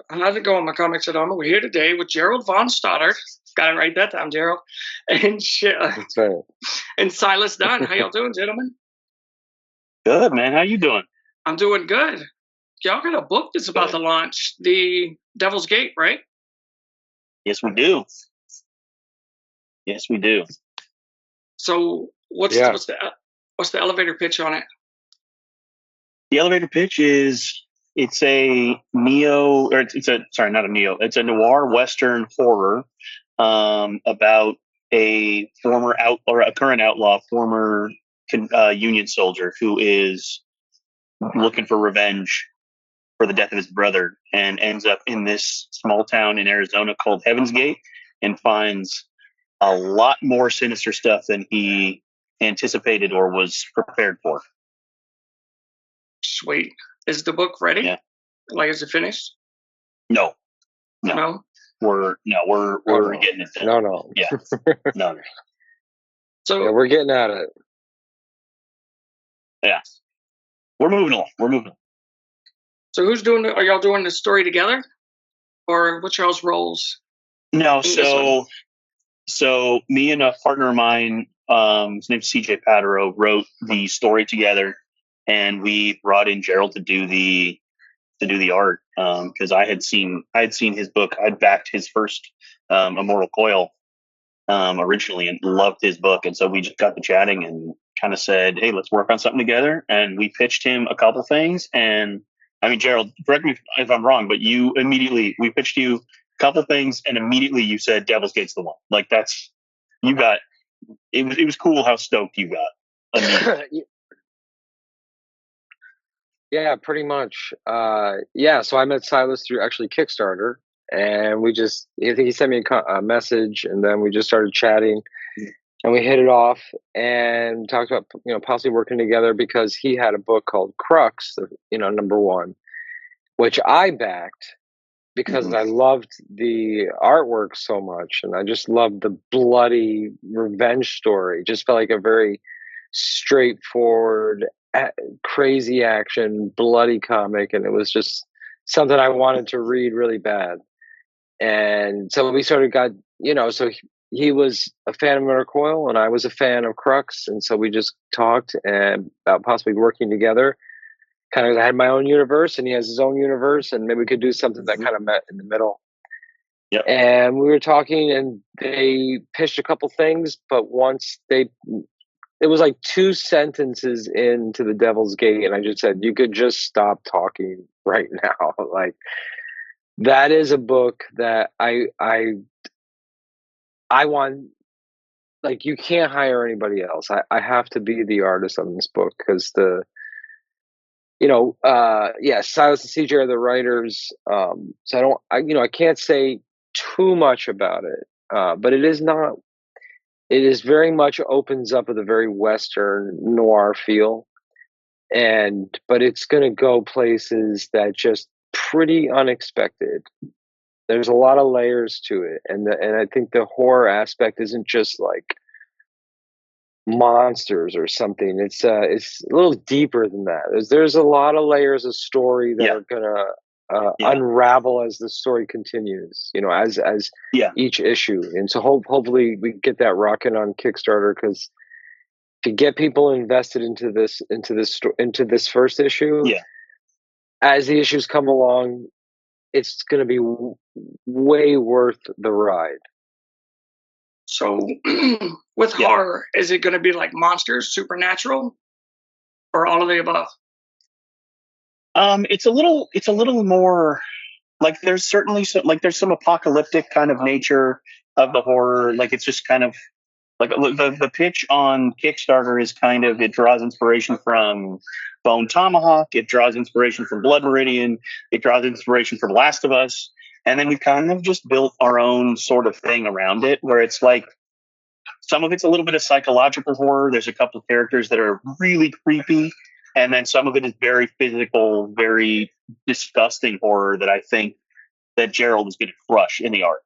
How's it going, my Comicchatauthority? We're here today with Gerald Von Stoddard. Got it right that time, Gerald. And That's right. and Silas Dunn. How y'all doing, gentlemen? Good, man. How you doing? I'm doing good. Y'all got a book that's about Good. to launch, The Devil's Gate, right? Yes, we do. Yes, we do. So Yeah. what's the elevator pitch on it? The elevator pitch is it's a not a neo. It's a noir western horror about a a current outlaw, former Union soldier who is looking for revenge for the death of his brother and ends up in this small town in Arizona called Heaven's Gate and finds a lot more sinister stuff than he anticipated or was prepared for. Sweet. Is the book ready? Yeah. Like, is it finished? No. No? We're getting it done. No. Yeah. No. So Yeah, we're getting at it. Yeah. We're moving along. so who's doing are y'all doing the story together? Or what's y'all's roles? No, in this one? so me and a partner of mine, his name's CJ Patero, wrote the story together, and we brought in Gerald to do the art because I had seen his book. I'd backed his first Immortal Coil originally and loved his book, and so we just got to chatting and kind of said, "Hey, let's work on something together." And we pitched him a couple things, and I mean, Gerald, correct me if I'm wrong, but we pitched you a couple things, and immediately you said Devil's Gate's the one. Like it was cool how stoked you got. Yeah, pretty much. So I met Silas through actually Kickstarter, and I think he sent me a message, and then we just started chatting, and we hit it off, and talked about possibly working together because he had a book called Crux, #1, which I backed because I loved the artwork so much, and I just loved the bloody revenge story. It just felt like a very straightforward, crazy action, bloody comic, and it was just something I wanted to read really bad. And so we sort of got, he was a fan of Immortal Coil, and I was a fan of Crux, and so we just talked about possibly working together. Kind of, I had my own universe, and he has his own universe, and maybe we could do something that kind of met in the middle. Yep. And we were talking, and they pitched a couple things, but it was like 2 sentences into The Devil's Gate, and I just said, "You could just stop talking right now." Like, that is a book that I want. Like, you can't hire anybody else. I have to be the artist on this book because Silas and CJ are the writers. So I can't say too much about it. But it is very much opens up with a very Western noir feel. But it's going to go places that just pretty unexpected. There's a lot of layers to it. And I think the horror aspect isn't just like monsters or something. It's a little deeper than that. There's a lot of layers of story that are gonna unravel as the story continues. As each issue. And so hopefully we get that rocking on Kickstarter, because to get people invested into this first issue, as the issues come along, it's going to be way worth the ride. So with horror, is it going to be like monsters, supernatural, or all of the above? It's a little more like there's certainly there's some apocalyptic kind of nature of the horror. Like, it's just kind of like the pitch on Kickstarter is kind of, it draws inspiration from Bone Tomahawk, it draws inspiration from Blood Meridian, it draws inspiration from Last of Us, and then we kind of just built our own sort of thing around it, where it's like some of it's a little bit of psychological horror. There's a couple of characters that are really creepy, and then some of it is very physical, very disgusting horror that I think that Gerald is going to crush in the art.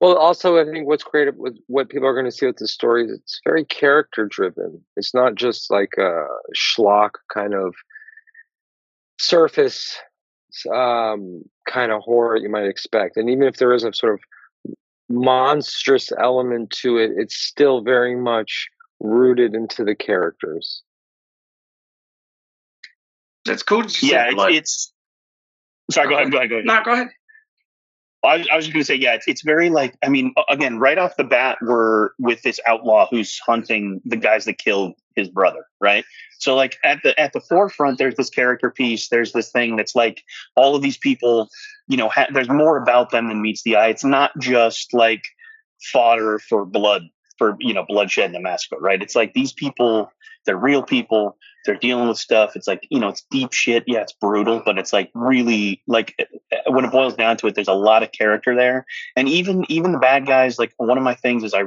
Well, also, I think what's great with what people are going to see with the story is it's very character driven. It's not just like a schlock kind of surface kind of horror you might expect. And even if there is a sort of monstrous element to it, it's still very much rooted into the characters. That's cool. Yeah, it's. Sorry, go ahead. No, go ahead. I was just going to say, yeah, it's very like, I mean, again, right off the bat, we're with this outlaw who's hunting the guys that killed his brother, right? So like at the forefront, there's this character piece. There's this thing that's like all of these people, you know, there's more about them than meets the eye. It's not just like fodder for blood, for, you know, bloodshed and a massacre, right? It's like these people, they're real people. They're dealing with stuff. It's like, you know, it's deep shit. Yeah, it's brutal, but it's like really like when it boils down to it, there's a lot of character there. And even the bad guys, like one of my things is I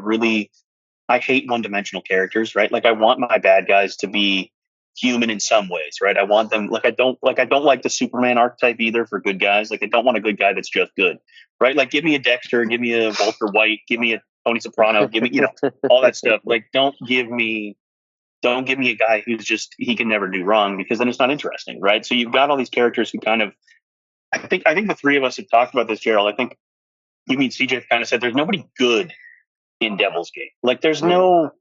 hate one-dimensional characters, right? Like I want my bad guys to be human in some ways, right? I want them I don't like the Superman archetype either for good guys. Like I don't want a good guy that's just good, right? Like give me a Dexter, give me a Walter White, give me a Tony Soprano, give me, you know, all that stuff. Like don't give me a guy who's just, he can never do wrong, because then it's not interesting, right? So you've got all these characters who kind of, I think the three of us have talked about this, Gerald. I think you mean CJ kind of said there's nobody good in Devil's Gate. Like there's no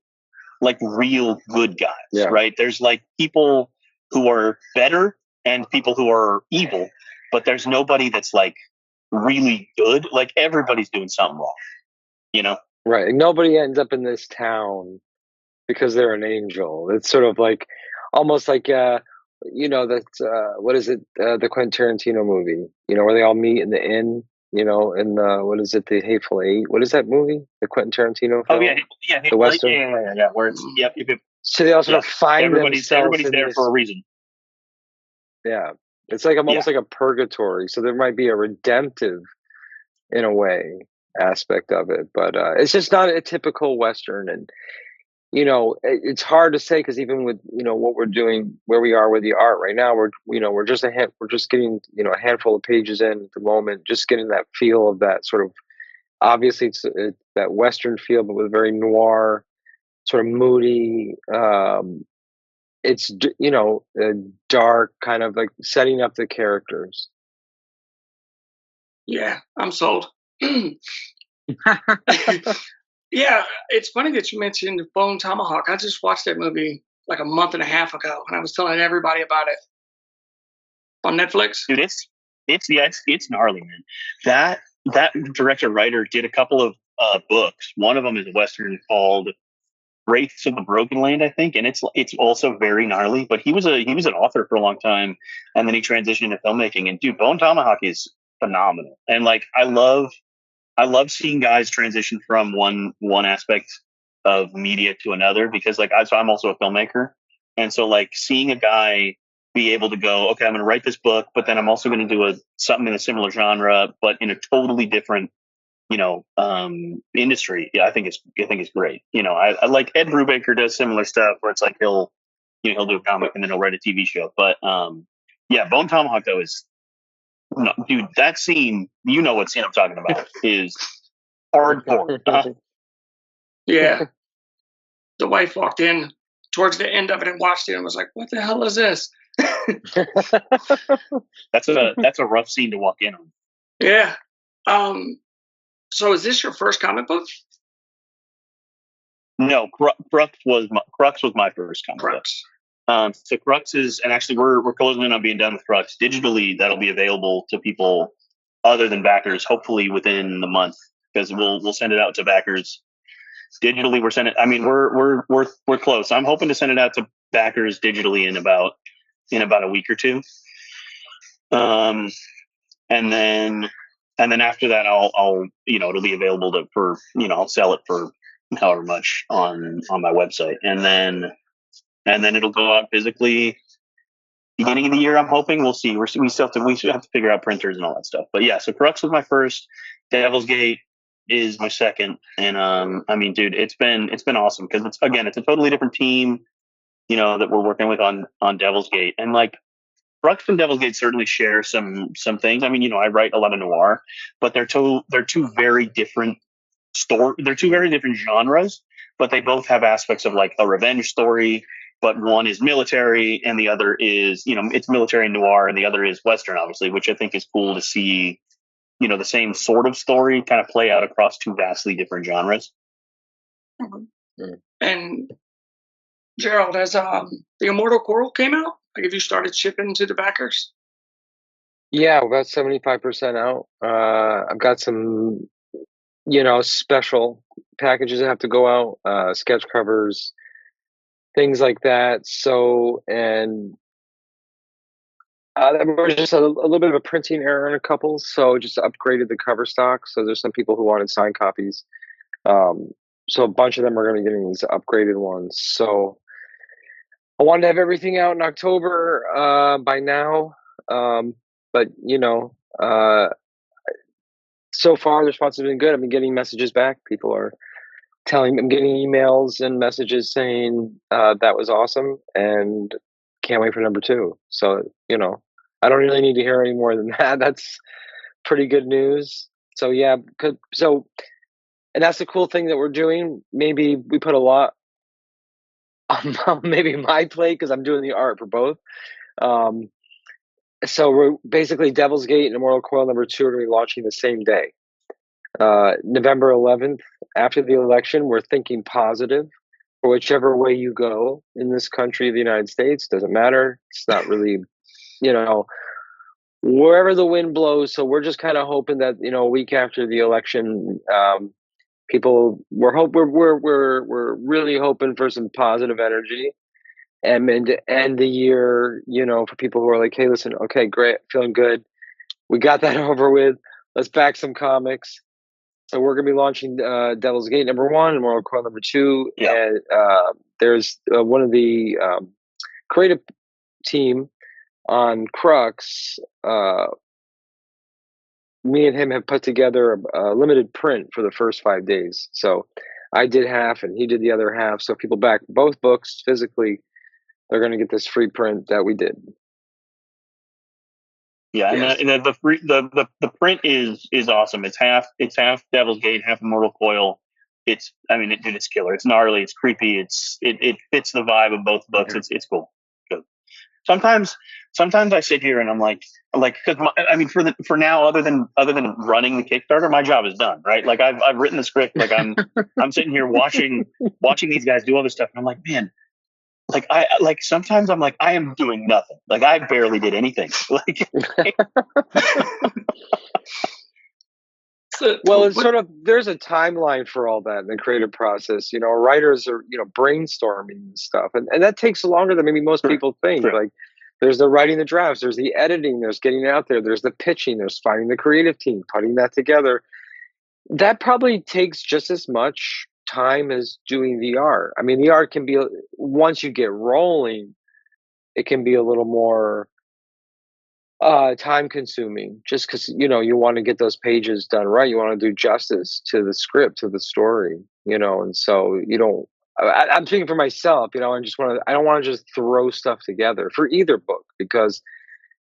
like real good guys, right? There's like people who are better and people who are evil, but there's nobody that's like really good. Like everybody's doing something wrong, you know? Right. And nobody ends up in this town because they're an angel. It's sort of like almost like you know, that what is it, the Quentin Tarantino movie, you know, where they all meet in the inn, you know, in what is it, the Hateful Eight? What is that movie, the Quentin Tarantino film? Oh yeah, the Western. Yeah. Where it's yep. So they all sort of find everybody's there this, for a reason. Yeah, it's like almost like a purgatory. So there might be a redemptive, in a way, aspect of it, but it's just not a typical Western. And you know, it's hard to say, because even with, you know, what we're doing, where we are with the art right now, we're just getting, you know, a handful of pages in at the moment, just getting that feel of that sort of, obviously it's that Western feel, but with very noir, sort of moody. It's, you know, dark, kind of like setting up the characters. Yeah, I'm sold. Yeah, it's funny that you mentioned Bone Tomahawk. I just watched that movie like a month and a half ago, and I was telling everybody about it on Netflix. Dude, it's gnarly, man. That director writer did a couple of books. One of them is a Western called Wraiths of the Broken Land, I think, and it's also very gnarly. But he was an author for a long time, and then he transitioned into filmmaking. And dude, Bone Tomahawk is phenomenal. And like I love seeing guys transition from one aspect of media to another, because like I'm also a filmmaker, and so like seeing a guy be able to go, okay, I'm going to write this book, but then I'm also going to do something in a similar genre, but in a totally different, you know, industry. Yeah, I think it's great. You know, I like Ed Brubaker does similar stuff where it's like he'll do a comic and then he'll write a TV show. But yeah, Bone Tomahawk though is. No, dude, that scene, you know what scene I'm talking about, is hardcore. Yeah. The wife walked in towards the end of it and watched it and was like, what the hell is this? That's a rough scene to walk in on. Yeah. So is this your first comic book? No, Crux was my first comic book. So Crux is, and actually we're closing in on being done with Crux digitally. That'll be available to people other than backers, hopefully within the month, because we'll send it out to backers digitally. I mean, we're close. I'm hoping to send it out to backers digitally in about a week or two. And then after that, I'll it'll be available I'll sell it for however much on my website, and then it'll go out physically beginning of the year. I'm hoping. We'll see. We still have to figure out printers and all that stuff. But yeah, so Crux was my first. Devil's Gate is my second. And I mean, dude, it's been awesome, because it's a totally different team, you know, that we're working with on Devil's Gate. And like Crux and Devil's Gate certainly share some things. I mean, you know, I write a lot of noir, but they're two very different they're two very different genres, but they both have aspects of like a revenge story but one is military and the other is, it's military noir, and the other is Western, obviously, which I think is cool to see, the same sort of story kind of play out across two vastly different genres. Mm-hmm. And Gerald, has the Immortal Coil came out? Like, have you started shipping to the backers? Yeah, we're about 75% out. I've got some, special packages that have to go out, sketch covers, things like that. So, and there was just a little bit of a printing error in a couple, so just upgraded the cover stock. So there's some people who wanted signed copies. So a bunch of them are going to be getting these upgraded ones. So I wanted to have everything out in October by now. But, so far the response has been good. I've been getting messages back. People are I'm getting emails and messages saying that was awesome and can't wait for number 2. So, I don't really need to hear any more than that. That's pretty good news. So, yeah, and that's the cool thing that we're doing. Maybe we put a lot on maybe my plate because I'm doing the art for both. So we're basically Devil's Gate and Immortal Coil number 2 are going to be launching the same day. November 11th, after the election, we're thinking positive for whichever way you go in this country, the United States. Doesn't matter. It's not really, wherever the wind blows. So we're just kind of hoping that, a week after the election, we're really hoping for some positive energy. And to end the year, for people who are like, hey, listen, okay, great, feeling good. We got that over with. Let's back some comics. So we're going to be launching Devil's Gate number 1 and Immortal Coil number 2. Yeah. And there's one of the creative team on Crux. Me and him have put together a limited print for the first 5 days. So I did half and he did the other half. So if people back both books physically, they're going to get this free print that we did. Yeah, Yes. and the print is awesome. It's half Devil's Gate, half Immortal Coil. It's killer. It's gnarly. It's creepy. It fits the vibe of both books. Mm-hmm. It's cool. Good. Sometimes I sit here and I'm like, because for now, other than running the Kickstarter, my job is done. Right? Like I've written the script. Like I'm sitting here watching these guys do all this stuff, and I'm like, man. Sometimes I'm like, I am doing nothing. Like I barely did anything. Well, it's sort of, there's a timeline for all that in the creative process. Writers are, brainstorming and stuff. And that takes longer than maybe most people think. Sure. Like there's the writing the drafts, there's the editing, there's getting it out there, there's the pitching, there's finding the creative team, putting that together. That probably takes just as much time as doing the art. I mean, the art can be, once you get rolling, it can be a little more time consuming just because you want to get those pages done right. You want to do justice to the script, to the story, and so I'm speaking for myself, and I don't want to just throw stuff together for either book because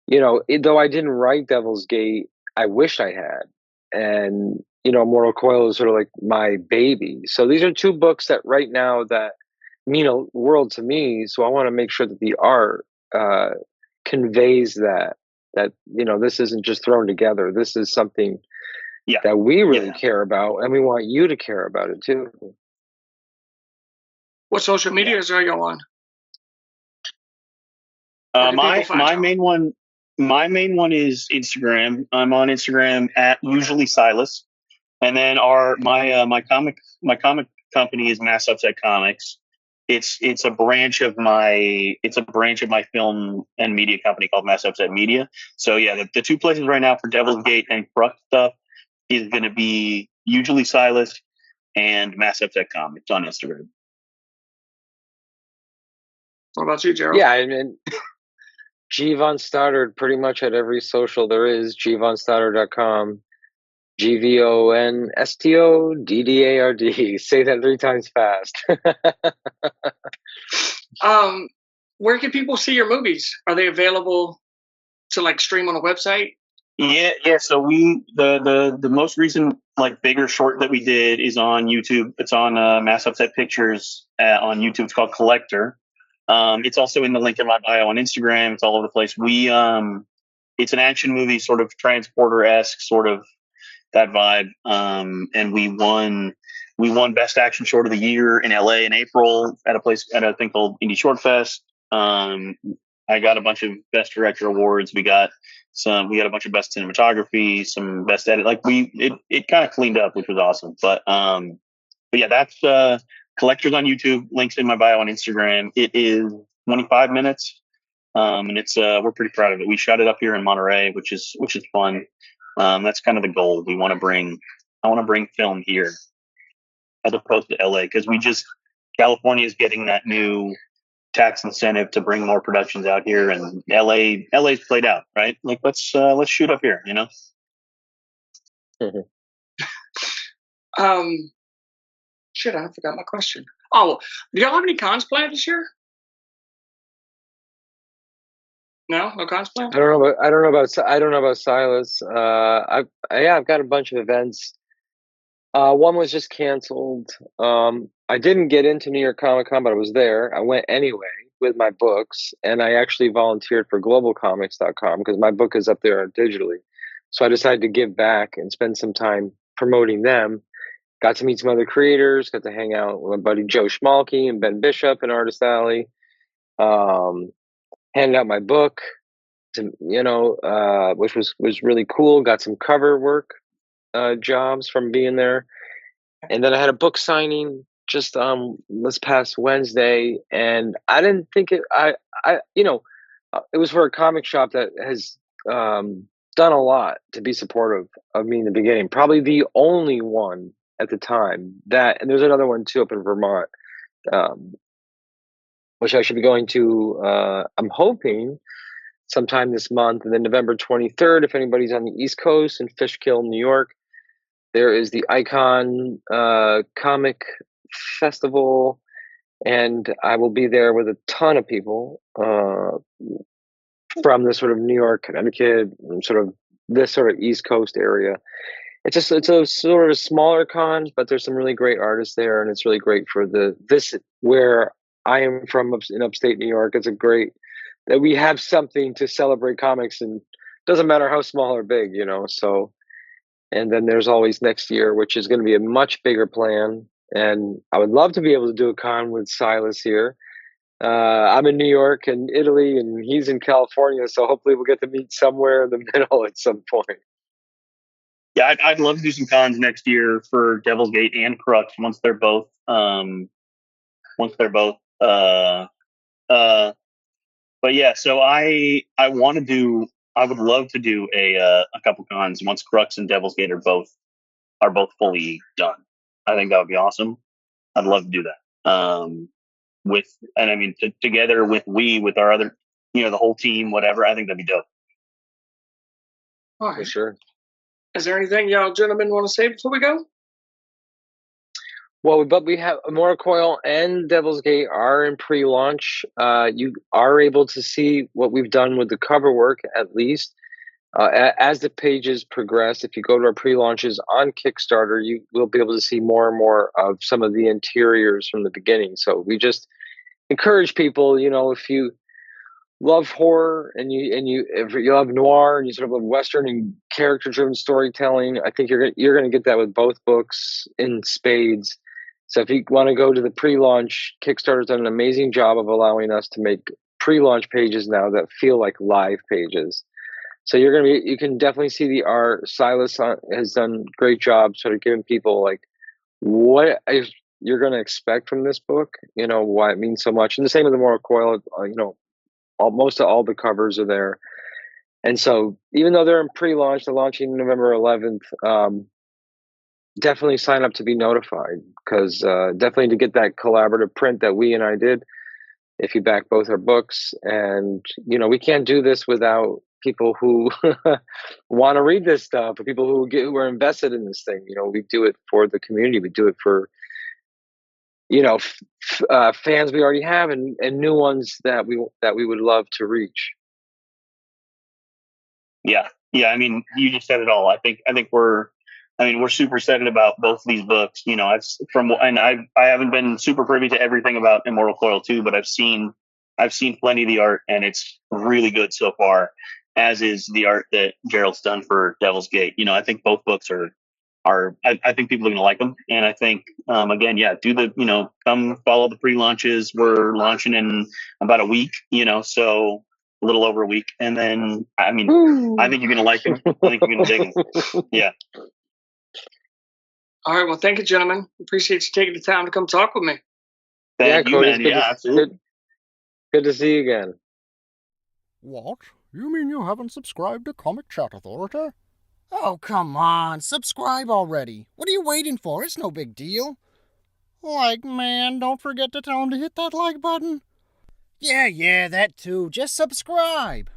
though I didn't write Devil's Gate, I wish I had. And Immortal Coil is sort of like my baby. So these are 2 books that right now that mean a world to me. So I want to make sure that the art conveys that this isn't just thrown together. This is something that we really care about, and we want you to care about it too. What social medias are you on? My main one is Instagram. I'm on Instagram at usually Silas, and then my comic company is Mass Upset Comics. It's a branch of my film and media company called Mass Upset Media. So yeah, the 2 places right now for Devil's Gate and Crux stuff is going to be usually Silas and Mass Upset Comics on Instagram. What about you, Gerald? Yeah, I mean, G Von Stoddard pretty much at every social there is. GVonstoddard.com. GVONSTODDARD. Say that 3 times fast. Where can people see your movies? Are they available to stream on a website? Yeah. So the most recent bigger short that we did is on YouTube. It's on Mass Upset Pictures on YouTube. It's called Collector. It's also in the link in my bio on Instagram. It's all over the place. It's an action movie, sort of Transporter-esque, sort of that vibe. And we won Best Action Short of the Year in LA in April at a thing called Indie Short Fest. I got a bunch of Best Director awards. We got a bunch of Best Cinematography, some Best Edit. Like it kind of cleaned up, which was awesome. But yeah, that's Collectors on YouTube. Links in my bio on Instagram. It is 25 minutes. And it's we're pretty proud of it. We shot it up here in Monterey, which is fun. That's kind of the goal. I want to bring film here as opposed to LA, because California is getting that new tax incentive to bring more productions out here, and LA's played out, right? Like let's shoot up here, you know? Shit, I forgot my question. Oh, do y'all have any cons planned this year? No cons planned. I don't know about Silas. I've got a bunch of events. One was just canceled. I didn't get into New York Comic Con, but I was there. I went anyway with my books, and I actually volunteered for globalcomics.com because my book is up there digitally. So I decided to give back and spend some time promoting them. Got to meet some other creators, got to hang out with my buddy Joe Schmalke and Ben Bishop in Artist Alley. Handed out my book to, which was really cool. Got some cover work jobs from being there. And then I had a book signing just this past Wednesday, and I didn't think it was for a comic shop that has done a lot to be supportive of me in the beginning. Probably the only one at the time and there's another one too up in Vermont, which I should be going to, I'm hoping sometime this month. And then November 23rd, if anybody's on the East Coast in Fishkill, New York, there is the Icon Comic Festival, and I will be there with a ton of people from the sort of New York, Connecticut, sort of this sort of East Coast area. It's a sort of a smaller con, but there's some really great artists there, and it's really great for this where I am from in upstate New York. It's a great that we have something to celebrate comics, and doesn't matter how small or big, so. And then there's always next year, which is going to be a much bigger plan. And I would love to be able to do a con with Silas here. I'm in New York and Italy, and he's in California, so hopefully we'll get to meet somewhere in the middle at some point. Yeah, I'd love to do some cons next year for Devil's Gate and Crux once they're both. But yeah, so I would love to do a couple cons once Crux and Devil's Gate are both fully done. I think that would be awesome. I'd love to do that. Together with our other, the whole team, whatever. I think that'd be dope. All right. For sure. Is there anything y'all gentlemen want to say before we go? Well, but we have Immortal Coil and Devil's Gate are in pre-launch. You are able to see what we've done with the cover work, at least. As the pages progress, if you go to our pre-launches on Kickstarter, you will be able to see more and more of some of the interiors from the beginning. So we just encourage people, if you love horror and if you love noir and you sort of love Western and character-driven storytelling, I think you're going to get that with both books in spades. So if you want to go to the pre-launch, Kickstarter's done an amazing job of allowing us to make pre-launch pages now that feel like live pages. So you can definitely see the art. Silas has done a great job sort of giving people like what you're going to expect from this book, why it means so much. And the same with the Immortal Coil, most of all the covers are there. And so even though they're in pre-launch, they're launching November 11th, definitely sign up to be notified, because definitely to get that collaborative print that we and I did, if you back both our books. And, we can't do this without people who want to read this stuff, or people who are invested in this thing. We do it for the community. We do it for, fans we already have and new ones that we would love to reach. Yeah. I mean, you just said it all. I think we're super excited about both of these books. I haven't been super privy to everything about Immortal Coil 2, but I've seen I've seen plenty of the art, and it's really good so far, as is the art that Gerald's done for Devil's Gate. I think both books I think people are going to like them. And I think, again, come follow the pre-launches. We're launching in about a week, so a little over a week. And then, I think you're going to like them. I think you're going to dig them. Yeah. All right. Well, thank you, gentlemen. Appreciate you taking the time to come talk with me. Thank you, man. Yeah, absolutely. Good to see you again. What? You mean you haven't subscribed to Comicchatauthority? Oh, come on. Subscribe already. What are you waiting for? It's no big deal. Man, don't forget to tell him to hit that like button. Yeah, that too. Just subscribe.